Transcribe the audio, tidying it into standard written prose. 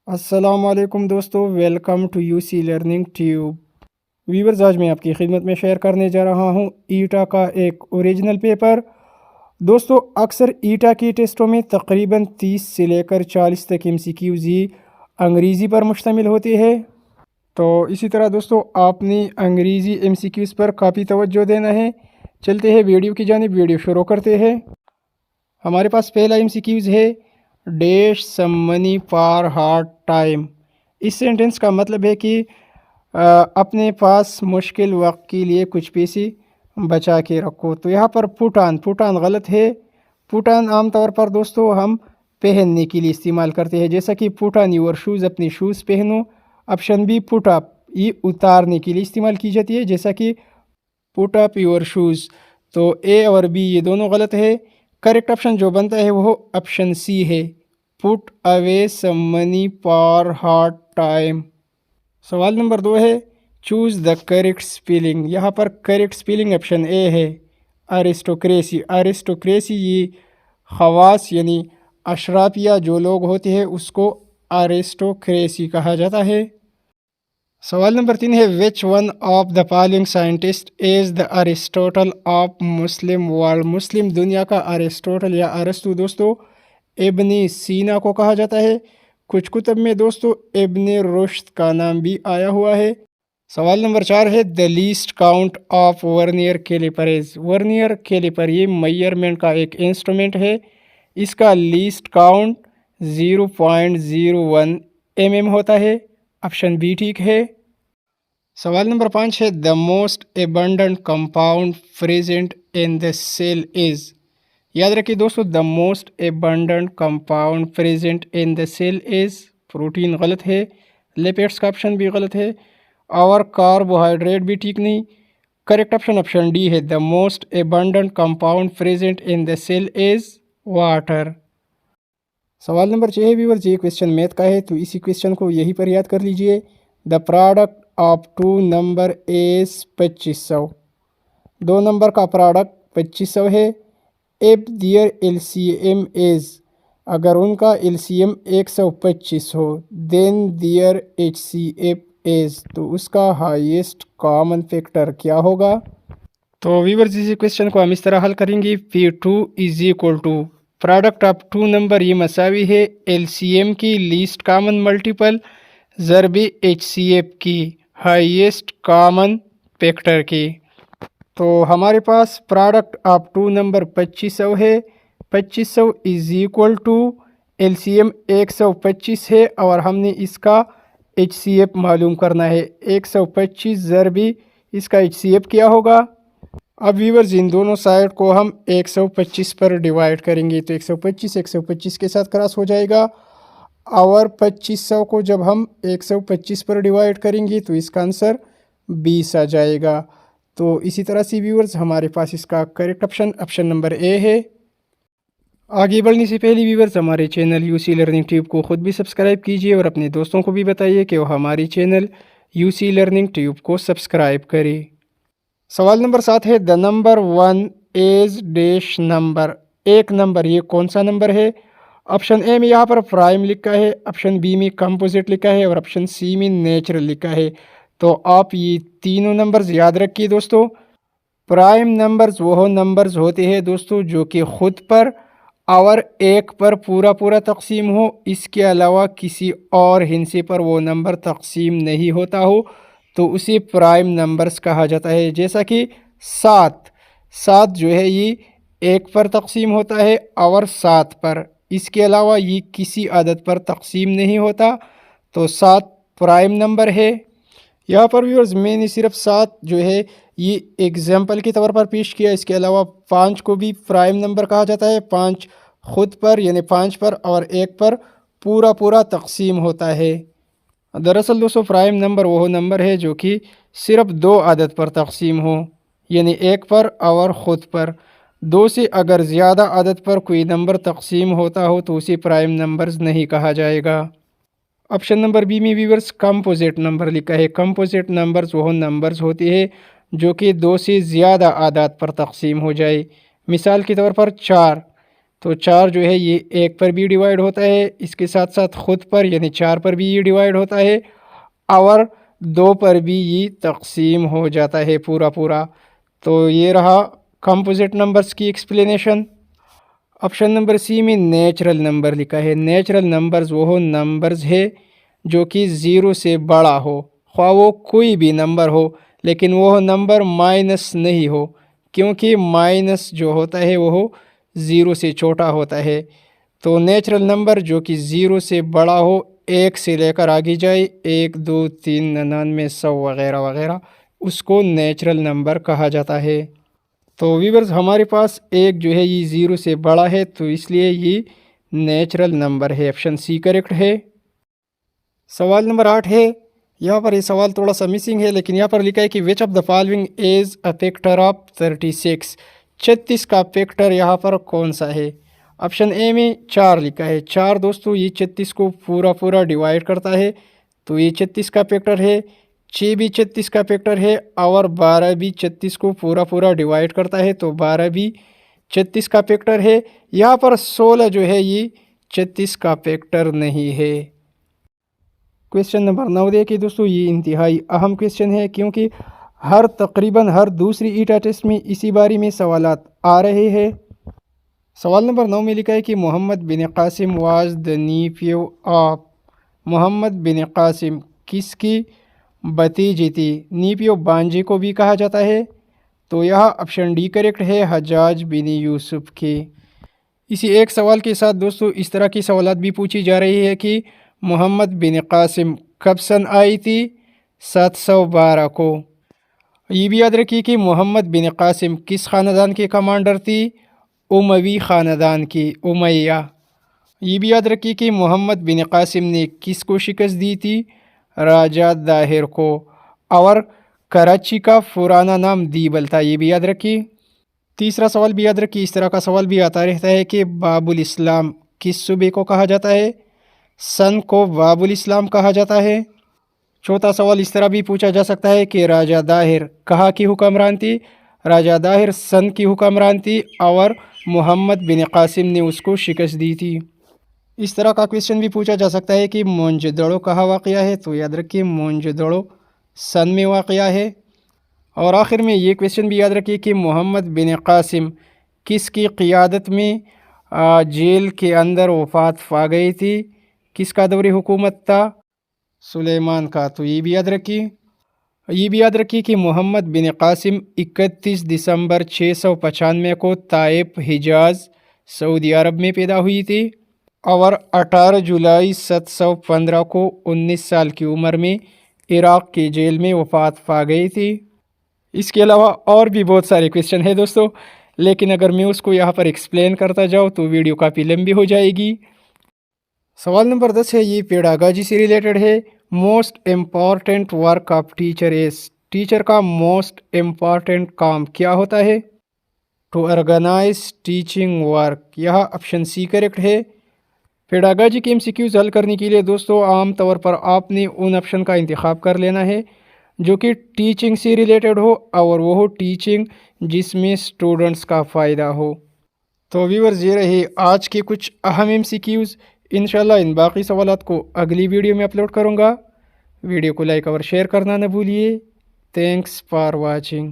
अस्सलामुअलैकुम दोस्तों, welcome to UC learning tube. Viewers, आज मैं आपकी खिदमत में शेयर करने जा रहा हूं ईटा का एक ओरिजिनल पेपर। दोस्तों, अक्सर ईटा की टेस्टों में तकरीबन 30 से लेकर 40 तक एमसीक्यूज़ ही अंग्रेज़ी पर मुश्तमिल होती है। तो इसी तरह दोस्तों, आपने अंग्रेज़ी एमसीक्यूज़ पर काफ़ी तवज्जो देना है। चलते हैं वीडियो की जानिब, वीडियो शुरू करते हैं। हमारे पास पहला एमसीक्यूज़ है, dash some money for hard time. इस सेंटेंस का मतलब है कि अपने पास मुश्किल वक्त के लिए कुछ पैसे बचा के रखो। तो यहाँ पर पुट ऑन गलत है। पुट ऑन आमतौर पर दोस्तों हम पहनने के लिए इस्तेमाल करते हैं, जैसा कि पुट ऑन योर शूज़, अपने शूज़ पहनो। ऑप्शन बी पुट अप, ये उतारने के लिए इस्तेमाल की जाती है, जैसा कि पुट अप योर शूज़। तो ए और बी ये दोनों गलत है। करेक्ट ऑप्शन जो बनता है वो ऑप्शन सी है, put away some money for hard time. सवाल नंबर 2 है, चूज़ द करेक्ट स्पेलिंग। यहाँ पर करेक्ट स्पेलिंग ऑप्शन ए है, अरिस्टोक्रेसी। अरिस्टोक्रेसी ये खवास यानी अशराफिया जो लोग होते हैं उसको अरिस्टोक्रेसी कहा जाता है। सवाल नंबर 3 है, which one of the following scientist is the Aristotle of Muslim world. मुस्लिम दुनिया का अरिस्टोटल या अरस्तु दोस्तों इब्न सीना को कहा जाता है। कुछ कुतब में दोस्तों इब्न रुश्द का नाम भी आया हुआ है। सवाल नंबर 4 है, the least count of vernier caliper. Vernier caliper ये मेजरमेंट का एक इंस्ट्रूमेंट है। इसका लीस्ट काउंट 0.01 mm होता है। ऑप्शन बी ठीक है। सवाल नंबर 5 है, the most abundant compound present in the cell is. याद रखिए दोस्तों, the most abundant compound present in the cell is protein गलत है। लिपिड्स का ऑप्शन भी गलत है और कार्बोहाइड्रेट भी ठीक नहीं। करेक्ट ऑप्शन ऑप्शन डी है, the most abundant compound present in the cell is water. सवाल नंबर 6 है व्यूअर्स, ये क्वेश्चन मैथ का है, तो इसी क्वेश्चन को यहीं पर याद कर लीजिए। The product of two number is 2500। दो नंबर का प्रोडक्ट 2500 है। इफ दियर एलसीएम इज़, अगर उनका एलसीएम 125 हो, देन दियर एचसीएफ इज़, तो उसका हाईएस्ट कॉमन फैक्टर क्या होगा। तो व्यूअर्स, इसी क्वेश्चन को हम इस तरह हल करेंगे। P2 is equal to product of two number ये मसावी है एलसीएम की लीस्ट कॉमन मल्टीपल ज़रबे एचसीएफ की हाईएस्ट कॉमन फैक्टर की। तो हमारे पास प्रोडक्ट ऑफ टू नंबर 2500 है। 2500 इज इक्वल टू एलसीएम 125 है और हमने इसका एचसीएफ मालूम करना है। 125 ज़रबी इसका एचसीएफ क्या होगा। अब व्यूअर्स, इन दोनों साइड को हम 125 पर डिवाइड करेंगे, तो 125 के साथ क्रॉस हो जाएगा और 2500 को जब हम 125 पर डिवाइड करेंगे तो इसका आंसर 20 आ जाएगा। तो इसी तरह से व्यूअर्स, हमारे पास इसका करेक्ट ऑप्शन नंबर ए है। आगे बढ़ने से पहले व्यूअर्स, हमारे चैनल यूसी लर्निंग ट्यूब को ख़ुद भी सब्सक्राइब कीजिए और अपने दोस्तों को भी बताइए कि वो हमारे चैनल यूसी लर्निंग ट्यूब को सब्सक्राइब करें। सवाल नंबर 7 है, the number 1 is dash number. एक नंबर ये कौन सा नंबर है। ऑप्शन ए में यहाँ पर प्राइम लिखा है, ऑप्शन बी में कंपोजिट लिखा है और ऑप्शन सी में नेचुरल लिखा है। तो आप ये तीनों नंबर्स याद रखिए दोस्तों। प्राइम नंबर्स वो नंबर्स होते हैं दोस्तों जो कि ख़ुद पर और एक पर पूरा पूरा तकसीम हो, इसके अलावा किसी और हिस्से पर वो नंबर तकसीम नहीं होता हो, तो उसे प्राइम नंबर्स कहा जाता है। जैसा कि 7 जो है ये एक पर तकसीम होता है और 7 पर, इसके अलावा ये किसी अदद पर तकसीम नहीं होता, तो 7 प्राइम नंबर है। यहाँ पर व्यूअर्स, मैंने सिर्फ 7 जो है ये एग्जाम्पल के तौर पर पेश किया। इसके अलावा 5 को भी प्राइम नंबर कहा जाता है। 5 खुद पर यानी 5 पर और एक पर पूरा पूरा तकसीम होता है। दरअसल दोस्तों, प्राइम नंबर वो नंबर है जो कि सिर्फ 2 अदद पर तकसीम हो, यानी एक पर और ख़ुद पर। 2 से अगर ज़्यादा अदद पर कोई नंबर तकसीम होता हो तो उसे प्राइम नंबर्स नहीं कहा जाएगा। ऑप्शन नंबर बी में व्यूअर्स कंपोजिट नंबर लिखा है। कंपोजिट नंबर्स वो नंबर्स होते हैं जो कि 2 से ज़्यादा आदाद पर तकसीम हो जाए। मिसाल के तौर पर 4 تو 4 جو ہے یہ 1 پر بھی ڈیوائڈ ہوتا ہے، اس کے ساتھ ساتھ خود پر یعنی 4 پر بھی یہ ڈیوائڈ ہوتا ہے اور 2 پر بھی یہ تقسیم ہو جاتا ہے پورا۔ تو یہ رہا کمپوزٹ نمبرز کی ایکسپلینیشن۔ آپشن نمبر سی میں نیچرل نمبر لکھا ہے۔ نیچرل نمبرز وہ نمبرز ہے جو کہ 0 سے بڑا ہو، خواہ وہ کوئی بھی نمبر ہو لیکن وہ نمبر مائنس نہیں ہو، کیونکہ مائنس جو ہوتا ہے وہ 0 سے چھوٹا ہوتا ہے۔ تو نیچرل نمبر جو کہ 0 سے بڑا ہو، 1 سے لے کر آگے جائے، 1 2 3 99 100 وغیرہ وغیرہ، اس کو نیچرل نمبر کہا جاتا ہے۔ تو ویورز ہمارے پاس 1 جو ہے یہ 0 سے بڑا ہے، تو اس لیے یہ نیچرل نمبر ہے، آپشن سی کریکٹ ہے۔ سوال نمبر 8 ہے، یہاں پر یہ سوال تھوڑا سا مسنگ ہے لیکن یہاں پر لکھا ہے کہ which of the following is a factor of 36۔ 36 کا فیکٹر یہاں پر کون سا ہے؟ آپشن اے میں 4 لکھا ہے۔ 4 دوستو یہ 36 کو پورا ڈیوائڈ کرتا ہے، تو یہ 36 کا فیکٹر ہے۔ 6 بھی 36 کا فیکٹر ہے اور 12 بھی 36 کو پورا ڈیوائڈ کرتا ہے، تو 12 بھی 36 کا فیکٹر ہے۔ یہاں پر 16 جو ہے یہ 36 کا فیکٹر نہیں ہے۔ کویسچن نمبر 9 دیکھیں دوستو، یہ انتہائی اہم کویسچن ہے کیونکہ تقریباً ہر دوسری ایٹا ٹیسٹ میں اسی بارے میں سوالات آ رہے ہیں۔ سوال نمبر 9 میں لکھا ہے کہ Muhammad bin Qasim was the nephew of. Muhammad bin Qasim کس کی بھتیجی تھی؟ نیفیو بانجے کو بھی کہا جاتا ہے، تو یہاں آپشن ڈی کریکٹ ہے، حجاج بن یوسف کی۔ اسی ایک سوال کے ساتھ دوستو اس طرح کی سوالات بھی پوچھی جا رہی ہے کہ محمد بن قاسم کب سن آئی تھی؟ 712 کو۔ یہ بھی یاد رکھیے کہ محمد بن قاسم کس خاندان کے کمانڈر تھی؟ اموی خاندان کی، امیہ۔ یہ بھی یاد رکھیے کہ محمد بن قاسم نے کس کو شکست دی تھی؟ راجہ داہر کو، اور کراچی کا پرانا نام دیبل تھا، یہ بھی یاد رکھیے۔ تیسرا سوال بھی یاد رکھیے، اس طرح کا سوال بھی آتا رہتا ہے کہ باب الاسلام کس صوبے کو کہا جاتا ہے؟ سندھ کو باب الاسلام کہا جاتا ہے۔ چوتھا سوال اس طرح بھی پوچھا جا سکتا ہے کہ راجہ داہر کہاں کی حکمران تھی؟ راجہ داہر سندھ کی حکمران تھی اور محمد بن قاسم نے اس کو شکست دی تھی۔ اس طرح کا کویسچن بھی پوچھا جا سکتا ہے کہ موہنجو کہاں واقع ہے؟ تو یاد رکھیے موہنجو سندھ میں واقع ہے۔ اور آخر میں یہ کویسچن بھی یاد رکھیے کہ محمد بن قاسم کس کی قیادت میں جیل کے اندر وفات پا گئی تھی؟ کس کا دور حکومت تھا؟ سلیمان کا۔ تو یہ بھی یاد رکھیے کہ محمد بن قاسم 31 دسمبر 695 کو طائف حجاز سعودی عرب میں پیدا ہوئی تھی اور 18 جولائی 715 کو 19 سال کی عمر میں عراق کی جیل میں وفات پا گئی تھی۔ اس کے علاوہ اور بھی بہت سارے کویسچن ہیں دوستو، لیکن اگر میں اس کو یہاں پر ایکسپلین کرتا جاؤں تو ویڈیو کافی لمبی ہو جائے گی۔ سوال نمبر 10 ہے، یہ پیڈاگاجی سے ریلیٹڈ ہے۔ Most important work of teacher is. Teacher کا موسٹ امپورٹنٹ کام کیا ہوتا ہے؟ ٹو آرگنائز ٹیچنگ ورک، یہاں آپشن سی کریکٹ ہے۔ پیڈاگاجی کے MCQs حل کرنے کے لیے دوستو عام طور پر آپ نے ان آپشن کا انتخاب کر لینا ہے جو کہ ٹیچنگ سے ریلیٹڈ ہو اور وہ ٹیچنگ جس میں اسٹوڈنٹس کا فائدہ ہو۔ تو ویورز یہ رہے آج کے کچھ اہم MCQs۔ انشاءاللہ ان باقی سوالات کو اگلی ویڈیو میں اپلوڈ کروں گا۔ ویڈیو کو لائک اور شیئر کرنا نہ بھولیے۔ Thanks for watching.